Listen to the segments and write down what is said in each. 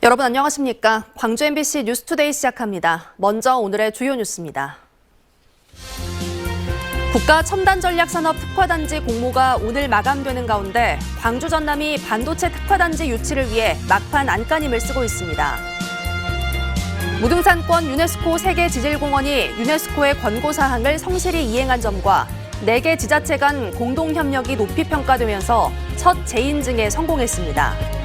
여러분 안녕하십니까? 광주 MBC 뉴스투데이 시작합니다. 먼저 오늘의 주요 뉴스입니다. 국가첨단전략산업특화단지 공모가 오늘 마감되는 가운데 광주 전남이 반도체 특화단지 유치를 위해 막판 안간힘을 쓰고 있습니다. 무등산권 유네스코 세계지질공원이 유네스코의 권고사항을 성실히 이행한 점과 4개 지자체 간 공동협력이 높이 평가되면서 첫 재인증에 성공했습니다.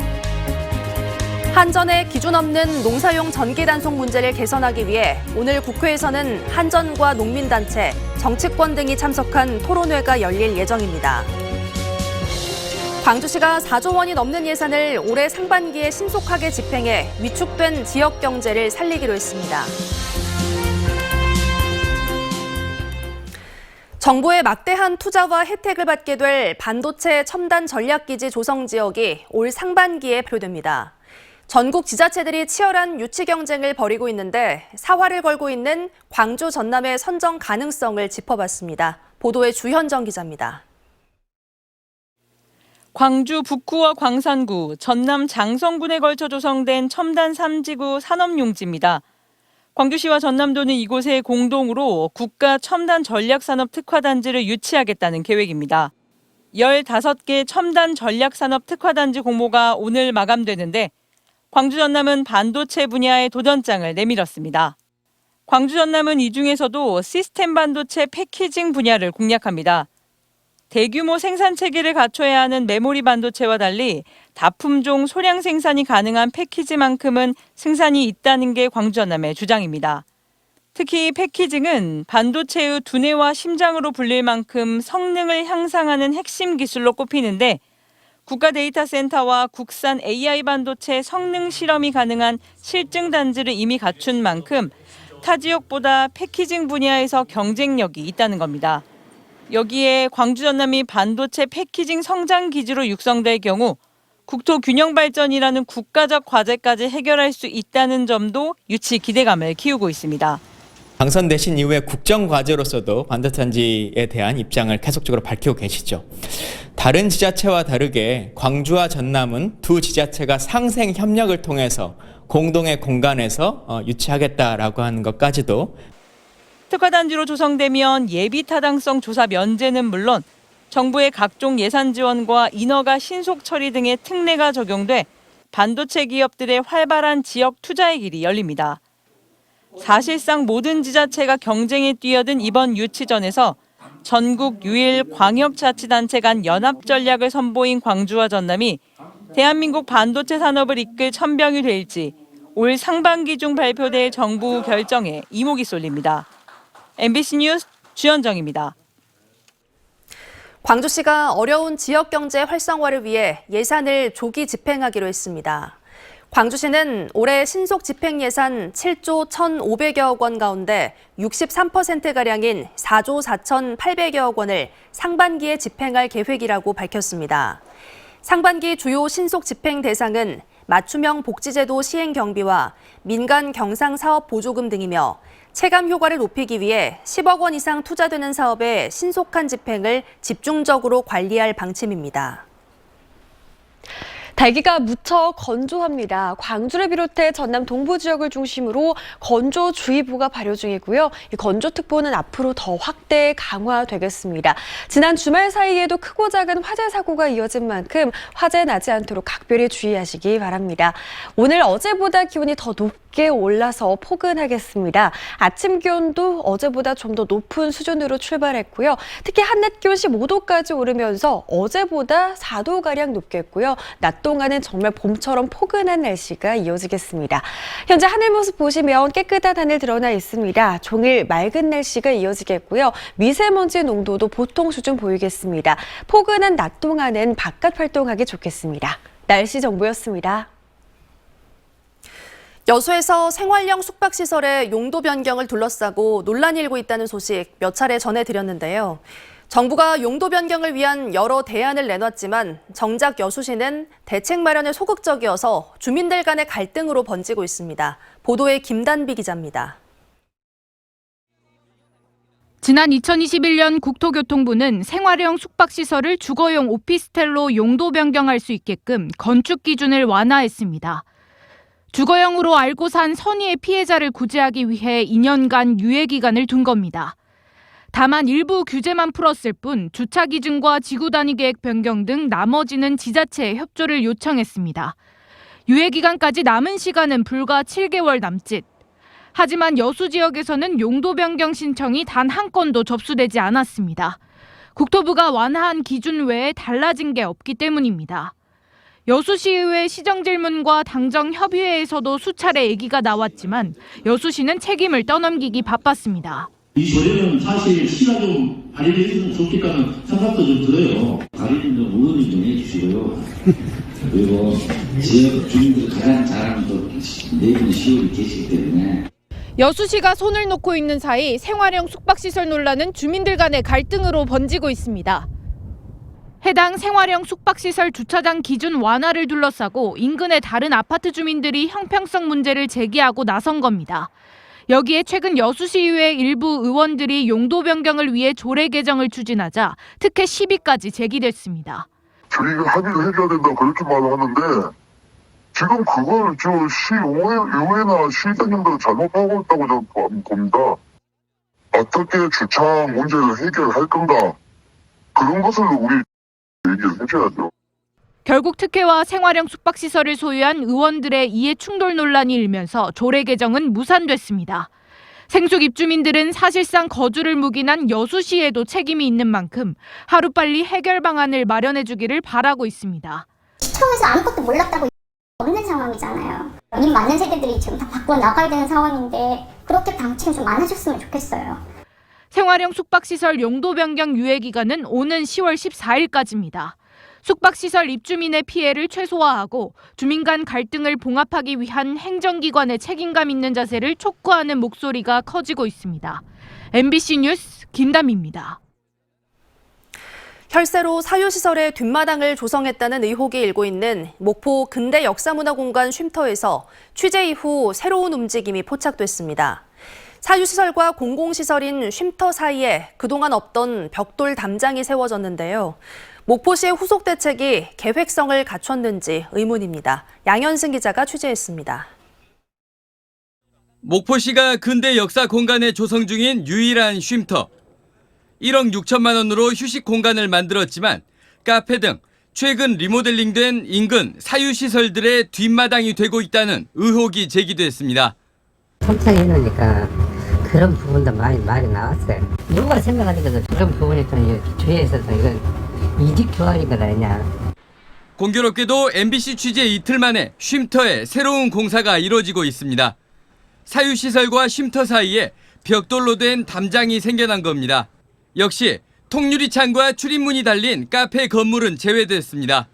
한전의 기준 없는 농사용 전기 단속 문제를 개선하기 위해 오늘 국회에서는 한전과 농민단체, 정치권 등이 참석한 토론회가 열릴 예정입니다. 광주시가 4조 원이 넘는 예산을 올해 상반기에 신속하게 집행해 위축된 지역 경제를 살리기로 했습니다. 정부의 막대한 투자와 혜택을 받게 될 반도체 첨단 전략기지 조성 지역이 올 상반기에 발표됩니다. 전국 지자체들이 치열한 유치 경쟁을 벌이고 있는데 사활을 걸고 있는 광주 전남의 선정 가능성을 짚어봤습니다. 보도에 주현정 기자입니다. 광주 북구와 광산구, 전남 장성군에 걸쳐 조성된 첨단 3지구 산업용지입니다. 광주시와 전남도는 이곳에 공동으로 국가 첨단 전략산업 특화단지를 유치하겠다는 계획입니다. 15개 첨단 전략산업 특화단지 공모가 오늘 마감되는데 광주 전남은 반도체 분야의 도전장을 내밀었습니다. 광주 전남은 이 중에서도 시스템 반도체 패키징 분야를 공략합니다. 대규모 생산 체계를 갖춰야 하는 메모리 반도체와 달리 다품종 소량 생산이 가능한 패키지만큼은 생산이 있다는 게 광주 전남의 주장입니다. 특히 패키징은 반도체의 두뇌와 심장으로 불릴 만큼 성능을 향상하는 핵심 기술로 꼽히는데 국가데이터센터와 국산 AI 반도체 성능 실험이 가능한 실증 단지를 이미 갖춘 만큼 타 지역보다 패키징 분야에서 경쟁력이 있다는 겁니다. 여기에 광주 전남이 반도체 패키징 성장 기지로 육성될 경우 국토 균형 발전이라는 국가적 과제까지 해결할 수 있다는 점도 유치 기대감을 키우고 있습니다. 당선되신 이후에 국정과제로서도 반도체단지에 대한 입장을 계속적으로 밝히고 계시죠. 다른 지자체와 다르게 광주와 전남은 두 지자체가 상생 협력을 통해서 공동의 공간에서 유치하겠다라고 하는 것까지도 특화단지로 조성되면 예비 타당성 조사 면제는 물론 정부의 각종 예산 지원과 인허가 신속 처리 등의 특례가 적용돼 반도체 기업들의 활발한 지역 투자의 길이 열립니다. 사실상 모든 지자체가 경쟁에 뛰어든 이번 유치전에서 전국 유일 광역자치단체 간 연합 전략을 선보인 광주와 전남이 대한민국 반도체 산업을 이끌 천병이 될지 올 상반기 중 발표될 정부 결정에 이목이 쏠립니다. MBC 뉴스 주현정입니다. 광주시가 어려운 지역 경제 활성화를 위해 예산을 조기 집행하기로 했습니다. 광주시는 올해 신속 집행 예산 7조 1,500여억 원 가운데 63%가량인 4조 4,800여억 원을 상반기에 집행할 계획이라고 밝혔습니다. 상반기 주요 신속 집행 대상은 맞춤형 복지제도 시행 경비와 민간 경상사업 보조금 등이며 체감 효과를 높이기 위해 10억 원 이상 투자되는 사업의 신속한 집행을 집중적으로 관리할 방침입니다. 달기가 무척 건조합니다. 광주를 비롯해 전남 동부 지역을 중심으로 건조주의보가 발효 중이고요. 이 건조특보는 앞으로 더 확대 강화되겠습니다. 지난 주말 사이에도 크고 작은 화재 사고가 이어진 만큼 화재 나지 않도록 각별히 주의하시기 바랍니다. 오늘 어제보다 기온이 더 높게 올라서 포근하겠습니다. 아침 기온도 어제보다 좀 더 높은 수준으로 출발했고요. 특히 한낮 기온 15도까지 오르면서 어제보다 4도가량 높겠고요. 낮 동안은 정말 봄처럼 포근한 날씨가 이어지겠습니다. 현재 하늘 모습 보시면 깨끗한 하늘 드러나 있습니다. 종일 맑은 날씨가 이어지겠고요. 미세먼지 농도도 보통 수준 보이겠습니다. 포근한 낮 동안은 바깥 활동하기 좋겠습니다. 날씨 정보였습니다. 여수에서 생활형 숙박시설의 용도 변경을 둘러싸고 논란이 일고 있다는 소식 몇 차례 전해드렸는데요. 정부가 용도 변경을 위한 여러 대안을 내놨지만 정작 여수시는 대책 마련에 소극적이어서 주민들 간의 갈등으로 번지고 있습니다. 보도에 김단비 기자입니다. 지난 2021년 국토교통부는 생활형 숙박시설을 주거용 오피스텔로 용도 변경할 수 있게끔 건축 기준을 완화했습니다. 주거용으로 알고 산 선의의 피해자를 구제하기 위해 2년간 유예 기간을 둔 겁니다. 다만 일부 규제만 풀었을 뿐 주차 기준과 지구 단위 계획 변경 등 나머지는 지자체에 협조를 요청했습니다. 유예 기간까지 남은 시간은 불과 7개월 남짓. 하지만 여수 지역에서는 용도 변경 신청이 단 한 건도 접수되지 않았습니다. 국토부가 완화한 기준 외에 달라진 게 없기 때문입니다. 여수시의회 시정질문과 당정협의회에서도 수차례 얘기가 나왔지만 여수시는 책임을 떠넘기기 바빴습니다. 이 조례는 사실 시가 좀 발의를 해주면 좋겠다는 생각도 좀 들어요. 발의는 좀 의논을 좀 해주시고요. 그리고 지역 주민들이 가장 잘하는 또 내부는 시의원이 계시기 때문에. 여수시가 손을 놓고 있는 사이 생활형 숙박시설 논란은 주민들 간의 갈등으로 번지고 있습니다. 해당 생활형 숙박시설 주차장 기준 완화를 둘러싸고 인근의 다른 아파트 주민들이 형평성 문제를 제기하고 나선 겁니다. 여기에 최근 여수시의회 일부 의원들이 용도 변경을 위해 조례 개정을 추진하자 특혜 시비까지 제기됐습니다. 저희가 합의를 해줘야 된다 그렇게 말을 하는데 지금 그걸 시의회나 시장님들은 잘못하고 있다고 저는 봅니다. 어떻게 주차 문제를 해결할 건가 그런 것을 우리 얘기를 해줘야죠. 결국 특혜와 생활형 숙박시설을 소유한 의원들의 이해 충돌 논란이 일면서 조례 개정은 무산됐습니다. 생숙 입주민들은 사실상 거주를 묵인한 여수시에도 책임이 있는 만큼 하루빨리 해결 방안을 마련해주기를 바라고 있습니다. 시청에서 아무것도 몰랐다고 없는 상황이잖아요. 이 많은 세대들이 지금 다 밖으로 나가야 되는 상황인데 그렇게 방침이 좀 많아졌으면 좋겠어요. 생활형 숙박시설 용도 변경 유예 기간은 오는 10월 14일까지입니다. 숙박시설 입주민의 피해를 최소화하고 주민 간 갈등을 봉합하기 위한 행정기관의 책임감 있는 자세를 촉구하는 목소리가 커지고 있습니다. MBC 뉴스 김담희입니다. 혈세로 사유시설의 뒷마당을 조성했다는 의혹이 일고 있는 목포 근대 역사문화공간 쉼터에서 취재 이후 새로운 움직임이 포착됐습니다. 사유시설과 공공시설인 쉼터 사이에 그동안 없던 벽돌 담장이 세워졌는데요. 목포시의 후속 대책이 계획성을 갖췄는지 의문입니다. 양현승 기자가 취재했습니다. 목포시가 근대 역사 공간에 조성 중인 유일한 쉼터. 1억 6천만 원으로 휴식 공간을 만들었지만 카페 등 최근 리모델링된 인근 사유시설들의 뒷마당이 되고 있다는 의혹이 제기됐습니다. 통창해놓으니까 그런 부분도 많이 나왔어요. 누가 생각하니까 그런 부분이 좀 주위에서 이건 이직 교환인 건 아니냐. 공교롭게도 MBC 취재 이틀 만에 쉼터에 새로운 공사가 이뤄지고 있습니다. 사유시설과 쉼터 사이에 벽돌로 된 담장이 생겨난 겁니다. 역시 통유리창과 출입문이 달린 카페 건물은 제외됐습니다.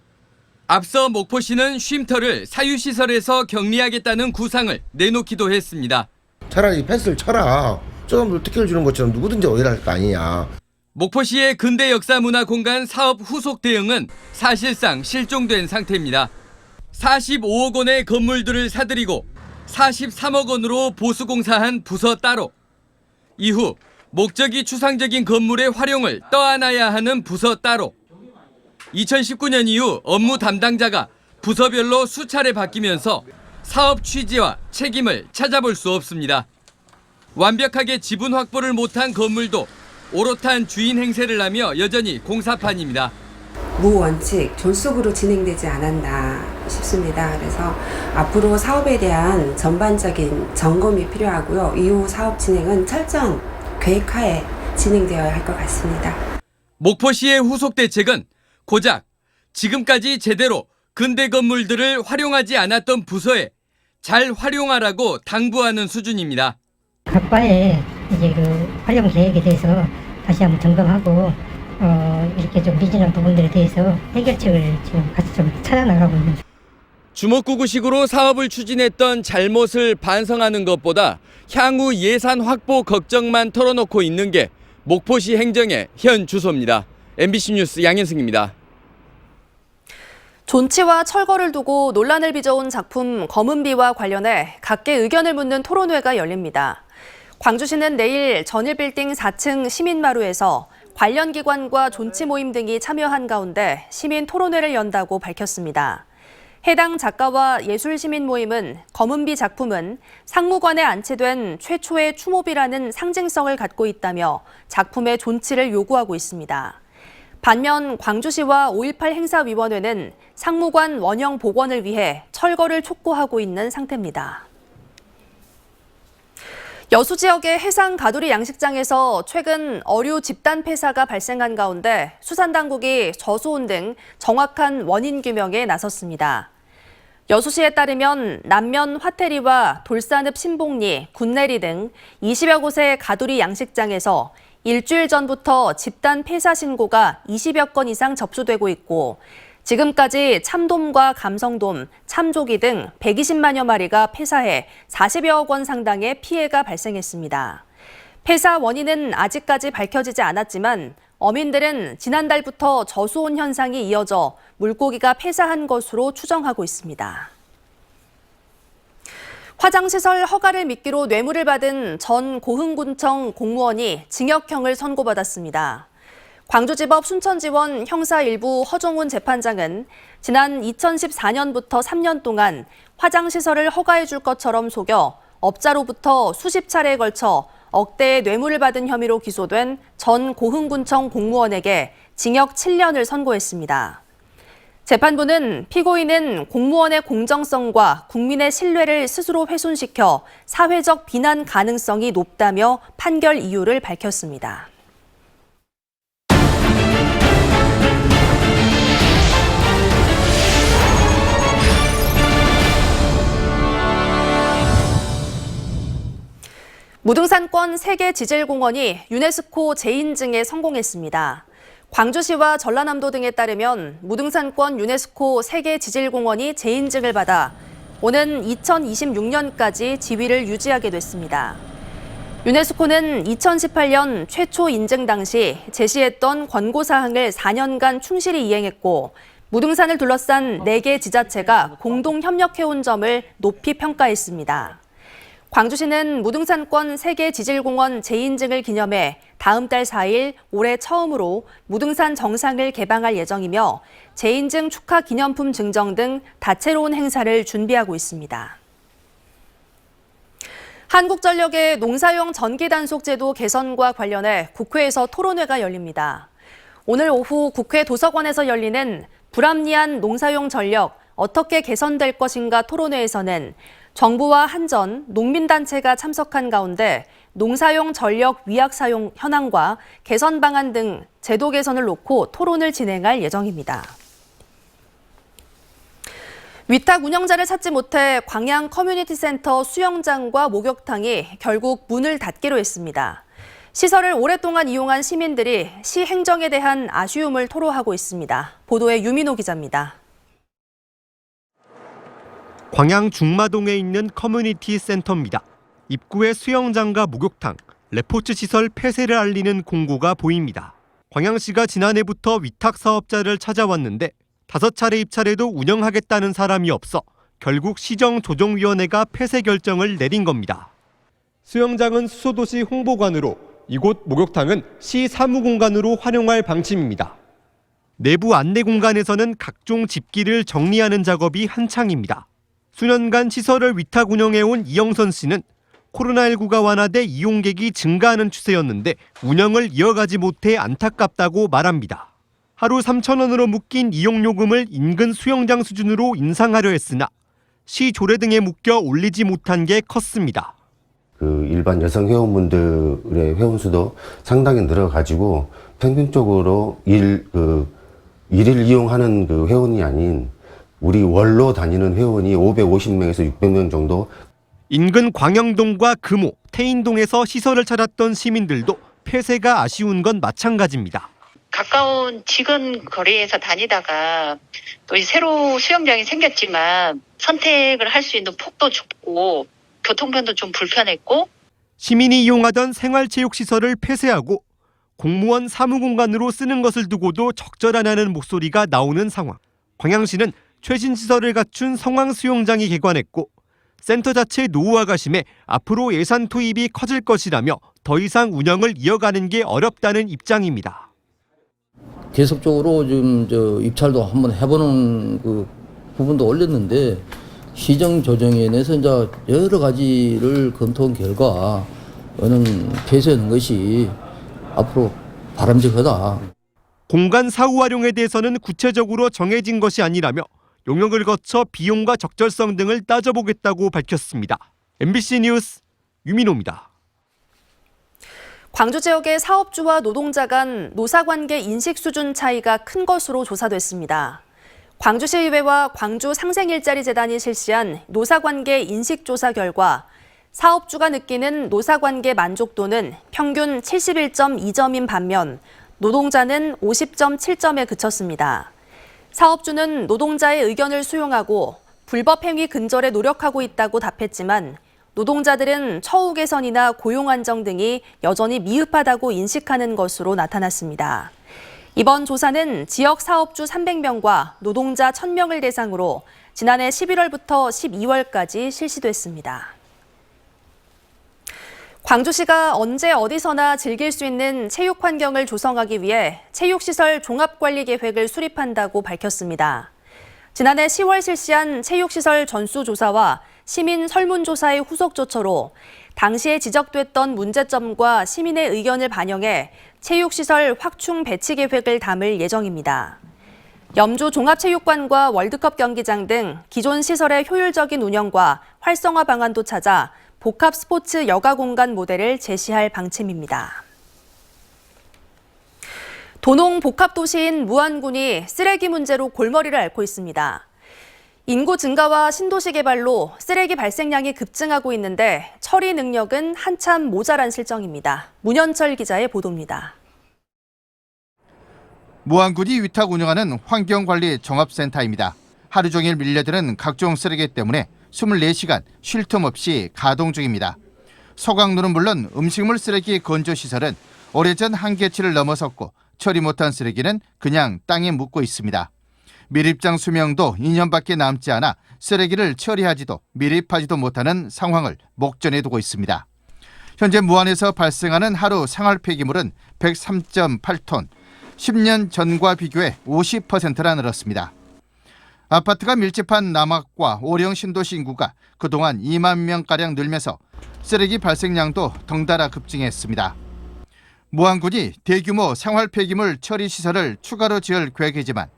앞서 목포시는 쉼터를 사유시설에서 격리하겠다는 구상을 내놓기도 했습니다. 차라리 패스를 쳐라. 저 사람들 특혜를 주는 것처럼 누구든지 오해를 할 거 아니냐. 목포시의 근대 역사문화공간 사업 후속 대응은 사실상 실종된 상태입니다. 45억 원의 건물들을 사들이고 43억 원으로 보수공사한 부서 따로. 이후 목적이 추상적인 건물의 활용을 떠안아야 하는 부서 따로. 2019년 이후 업무 담당자가 부서별로 수차례 바뀌면서 사업 취지와 책임을 찾아볼 수 없습니다. 완벽하게 지분 확보를 못한 건물도 오롯한 주인 행세를 하며 여전히 공사판입니다. 무원칙, 졸속으로 진행되지 않았나 싶습니다. 그래서 앞으로 사업에 대한 전반적인 점검이 필요하고요. 이후 사업 진행은 철저한 계획하에 진행되어야 할 것 같습니다. 목포시의 후속 대책은 고작 지금까지 제대로 근대 건물들을 활용하지 않았던 부서에 잘 활용하라고 당부하는 수준입니다. 각과의 이제 그 활용 계획에 대해서 다시 한번 점검하고 이렇게 좀 미진한 부분들에 대해서 해결책을 지금 같이 좀 찾아나가고 있는. 주먹구구식으로 사업을 추진했던 잘못을 반성하는 것보다 향후 예산 확보 걱정만 털어놓고 있는 게 목포시 행정의 현 주소입니다. MBC 뉴스 양현승입니다. 존치와 철거를 두고 논란을 빚어온 작품 검은비와 관련해 각계 의견을 묻는 토론회가 열립니다. 광주시는 내일 전일빌딩 4층 시민마루에서 관련 기관과 존치 모임 등이 참여한 가운데 시민 토론회를 연다고 밝혔습니다. 해당 작가와 예술시민 모임은 검은비 작품은 상무관에 안치된 최초의 추모비라는 상징성을 갖고 있다며 작품의 존치를 요구하고 있습니다. 반면 광주시와 5.18 행사위원회는 상무관 원형 복원을 위해 철거를 촉구하고 있는 상태입니다. 여수 지역의 해상 가두리 양식장에서 최근 어류 집단 폐사가 발생한 가운데 수산당국이 저수온 등 정확한 원인 규명에 나섰습니다. 여수시에 따르면 남면 화태리와 돌산읍 신봉리, 군내리 등 20여 곳의 가두리 양식장에서 일주일 전부터 집단 폐사 신고가 20여 건 이상 접수되고 있고 지금까지 참돔과 감성돔, 참조기 등 120만여 마리가 폐사해 40여억 원 상당의 피해가 발생했습니다. 폐사 원인은 아직까지 밝혀지지 않았지만 어민들은 지난달부터 저수온 현상이 이어져 물고기가 폐사한 것으로 추정하고 있습니다. 화장시설 허가를 미끼로 뇌물을 받은 전 고흥군청 공무원이 징역형을 선고받았습니다. 광주지법 순천지원 형사 1부 허종훈 재판장은 지난 2014년부터 3년 동안 화장시설을 허가해 줄 것처럼 속여 업자로부터 수십 차례에 걸쳐 억대의 뇌물을 받은 혐의로 기소된 전 고흥군청 공무원에게 징역 7년을 선고했습니다. 재판부는 피고인은 공무원의 공정성과 국민의 신뢰를 스스로 훼손시켜 사회적 비난 가능성이 높다며 판결 이유를 밝혔습니다. 무등산권 세계지질공원이 유네스코 재인증에 성공했습니다. 광주시와 전라남도 등에 따르면 무등산권 유네스코 세계지질공원이 재인증을 받아 오는 2026년까지 지위를 유지하게 됐습니다. 유네스코는 2018년 최초 인증 당시 제시했던 권고사항을 4년간 충실히 이행했고 무등산을 둘러싼 4개 지자체가 공동 협력해온 점을 높이 평가했습니다. 광주시는 무등산권 세계지질공원 재인증을 기념해 다음 달 4일 올해 처음으로 무등산 정상을 개방할 예정이며 재인증 축하 기념품 증정 등 다채로운 행사를 준비하고 있습니다. 한국전력의 농사용 전기단속제도 개선과 관련해 국회에서 토론회가 열립니다. 오늘 오후 국회 도서관에서 열리는 불합리한 농사용 전력 어떻게 개선될 것인가 토론회에서는 정부와 한전, 농민단체가 참석한 가운데 농사용 전력 위약 사용 현황과 개선 방안 등 제도 개선을 놓고 토론을 진행할 예정입니다. 위탁 운영자를 찾지 못해 광양 커뮤니티센터 수영장과 목욕탕이 결국 문을 닫기로 했습니다. 시설을 오랫동안 이용한 시민들이 시 행정에 대한 아쉬움을 토로하고 있습니다. 보도에 유민호 기자입니다. 광양 중마동에 있는 커뮤니티 센터입니다. 입구에 수영장과 목욕탕, 레포츠 시설 폐쇄를 알리는 공고가 보입니다. 광양시가 지난해부터 위탁 사업자를 찾아왔는데 5차례 입찰에도 운영하겠다는 사람이 없어 결국 시정조정위원회가 폐쇄 결정을 내린 겁니다. 수영장은 수소도시 홍보관으로 이곳 목욕탕은 시 사무공간으로 활용할 방침입니다. 내부 안내 공간에서는 각종 집기를 정리하는 작업이 한창입니다. 수년간 시설을 위탁 운영해온 이영선 씨는 코로나19가 완화돼 이용객이 증가하는 추세였는데 운영을 이어가지 못해 안타깝다고 말합니다. 하루 3,000원으로 묶인 이용요금을 인근 수영장 수준으로 인상하려 했으나 시 조례 등에 묶여 올리지 못한 게 컸습니다. 일반 여성 회원분들의 회원수도 상당히 늘어가지고 평균적으로 일일 이용하는 회원이 아닌 우리 월로 다니는 회원이 550명에서 600명 정도. 인근 광영동과 금호, 태인동에서 시설을 찾았던 시민들도 폐쇄가 아쉬운 건 마찬가지입니다. 가까운 지근 거리에서 다니다가 또 새로 수영장이 생겼지만 선택을 할 수 있는 폭도 좁고 교통편도 좀 불편했고 시민이 이용하던 생활체육시설을 폐쇄하고 공무원 사무공간으로 쓰는 것을 두고도 적절하냐는 목소리가 나오는 상황. 광양시는 최신 시설을 갖춘 성황수영장이 개관했고 센터 자체 노후화가 심해 앞으로 예산 투입이 커질 것이라며 더 이상 운영을 이어가는 게 어렵다는 입장입니다. 계속적으로 지금 입찰도 한번 해보는 부분도 올렸는데 시정조정위원회에서 이제 여러 가지를 검토한 결과 는 폐쇄하는 것이 앞으로 바람직하다. 공간 사후 활용에 대해서는 구체적으로 정해진 것이 아니라며 용역을 거쳐 비용과 적절성 등을 따져보겠다고 밝혔습니다. MBC 뉴스 유민호입니다. 광주 지역의 사업주와 노동자 간 노사관계 인식 수준 차이가 큰 것으로 조사됐습니다. 광주시의회와 광주상생일자리재단이 실시한 노사관계 인식조사 결과 사업주가 느끼는 노사관계 만족도는 평균 71.2점인 반면 노동자는 50.7점에 그쳤습니다. 사업주는 노동자의 의견을 수용하고 불법 행위 근절에 노력하고 있다고 답했지만 노동자들은 처우 개선이나 고용 안정 등이 여전히 미흡하다고 인식하는 것으로 나타났습니다. 이번 조사는 지역 사업주 300명과 노동자 1000명을 대상으로 지난해 11월부터 12월까지 실시됐습니다. 광주시가 언제 어디서나 즐길 수 있는 체육 환경을 조성하기 위해 체육시설 종합관리계획을 수립한다고 밝혔습니다. 지난해 10월 실시한 체육시설 전수조사와 시민 설문조사의 후속 조처로 당시에 지적됐던 문제점과 시민의 의견을 반영해 체육시설 확충 배치 계획을 담을 예정입니다. 염주 종합체육관과 월드컵 경기장 등 기존 시설의 효율적인 운영과 활성화 방안도 찾아 복합 스포츠 여가 공간 모델을 제시할 방침입니다. 도농 복합도시인 무안군이 쓰레기 문제로 골머리를 앓고 있습니다. 인구 증가와 신도시 개발로 쓰레기 발생량이 급증하고 있는데 처리 능력은 한참 모자란 실정입니다. 문현철 기자의 보도입니다. 무안군이 위탁 운영하는 환경관리 종합센터입니다. 하루 종일 밀려드는 각종 쓰레기 때문에 24시간 쉴 틈 없이 가동 중입니다. 소각로는 물론 음식물 쓰레기 건조시설은 오래전 한계치를 넘어섰고 처리 못한 쓰레기는 그냥 땅에 묻고 있습니다. 밀입장 수명도 2년밖에 남지 않아 쓰레기를 처리하지도 밀입하지도 못하는 상황을 목전에 두고 있습니다. 현재 무안에서 발생하는 하루 생활 폐기물은 103.8톤, 10년 전과 비교해 50%나 늘었습니다. 아파트가 밀집한 남학과 오령 신도시 인구가 그동안 2만 명가량 늘면서 쓰레기 발생량도 덩달아 급증했습니다. 무안군이 대규모 생활 폐기물 처리 시설을 추가로 지을 계획이지만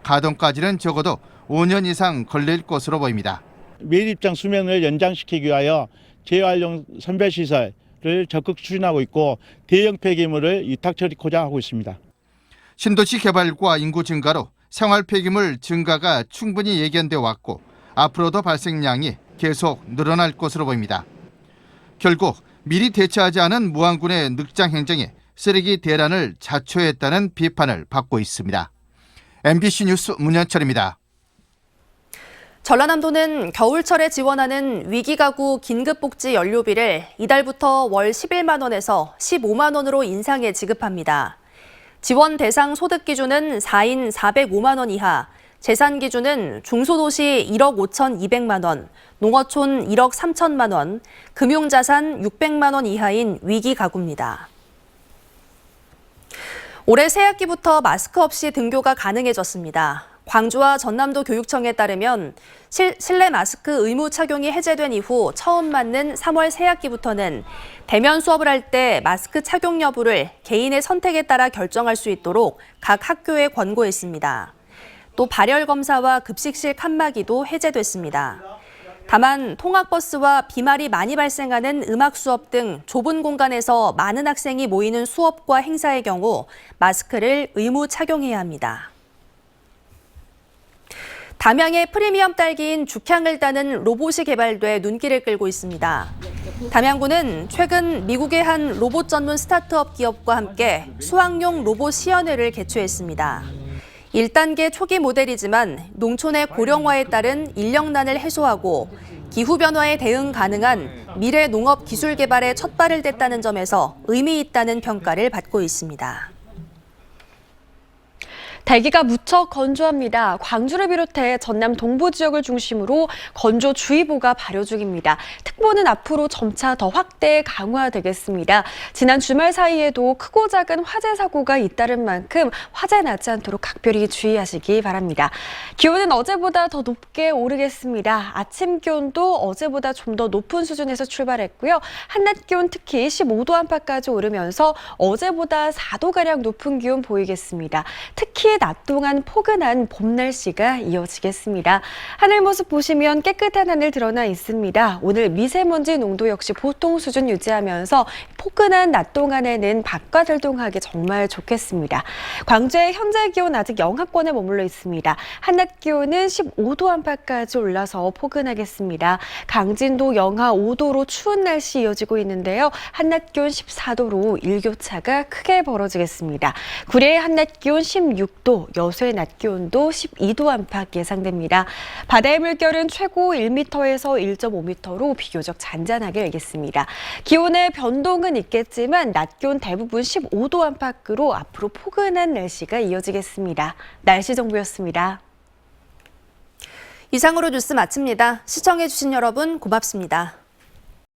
가동까지는 적어도 5년 이상 걸릴 것으로 보입니다. 밀입장 수명을 연장시키기 위하여 재활용 선별시설을 적극 추진하고 있고 대형 폐기물을 위탁 처리하고자 하고 있습니다. 신도시 개발과 인구 증가로 생활 폐기물 증가가 충분히 예견돼 왔고 앞으로도 발생량이 계속 늘어날 것으로 보입니다. 결국 미리 대처하지 않은 무안군의 늑장 행정에 쓰레기 대란을 자초했다는 비판을 받고 있습니다. MBC 뉴스 문현철입니다. 전라남도는 겨울철에 지원하는 위기가구 긴급복지 연료비를 이달부터 월 11만 원에서 15만 원으로 인상해 지급합니다. 지원 대상 소득 기준은 4인 405만 원 이하, 재산 기준은 중소도시 1억 5,200만 원, 농어촌 1억 3천만 원, 금융자산 600만 원 이하인 위기가구입니다. 올해 새학기부터 마스크 없이 등교가 가능해졌습니다. 광주와 전남도 교육청에 따르면 실내 마스크 의무 착용이 해제된 이후 처음 맞는 3월 새학기부터는 대면 수업을 할 때 마스크 착용 여부를 개인의 선택에 따라 결정할 수 있도록 각 학교에 권고했습니다. 또 발열 검사와 급식실 칸막이도 해제됐습니다. 다만 통학버스와 비말이 많이 발생하는 음악 수업 등 좁은 공간에서 많은 학생이 모이는 수업과 행사의 경우 마스크를 의무 착용해야 합니다. 담양의 프리미엄 딸기인 죽향을 따는 로봇이 개발돼 눈길을 끌고 있습니다. 담양구는 최근 미국의 한 로봇 전문 스타트업 기업과 함께 수확용 로봇 시연회를 개최했습니다. 1단계 초기 모델이지만 농촌의 고령화에 따른 인력난을 해소하고 기후변화에 대응 가능한 미래 농업 기술 개발에 첫발을 뗐다는 점에서 의미 있다는 평가를 받고 있습니다. 대기가 무척 건조합니다. 광주를 비롯해 전남 동부 지역을 중심으로 건조주의보가 발효 중입니다. 특보는 앞으로 점차 더 확대 강화되겠습니다. 지난 주말 사이에도 크고 작은 화재 사고가 잇따른 만큼 화재 나지 않도록 각별히 주의하시기 바랍니다. 기온은 어제보다 더 높게 오르겠습니다. 아침 기온도 어제보다 좀 더 높은 수준에서 출발했고요. 한낮 기온 특히 15도 안팎까지 오르면서 어제보다 4도가량 높은 기온 보이겠습니다. 특히 낮 동안 포근한 봄 날씨가 이어지겠습니다. 하늘 모습 보시면 깨끗한 하늘 드러나 있습니다. 오늘 미세먼지 농도 역시 보통 수준 유지하면서 포근한 낮 동안에는 바깥 활동하기 정말 좋겠습니다. 광주의 현재 기온 아직 영하권에 머물러 있습니다. 한낮 기온은 15도 안팎까지 올라서 포근하겠습니다. 강진도 영하 5도로 추운 날씨 이어지고 있는데요. 한낮 기온 14도로 일교차가 크게 벌어지겠습니다. 구례의 한낮 기온 16도, 여수의 낮 기온도 12도 안팎 예상됩니다. 바다의 물결은 최고 1m에서 1.5m로 비교적 잔잔하게 일겠습니다. 기온의 변동은 있겠지만 낮 기온 대부분 15도 안팎으로 앞으로 포근한 날씨가 이어지겠습니다. 날씨 정보였습니다. 이상으로 뉴스 마칩니다. 시청해주신 여러분 고맙습니다.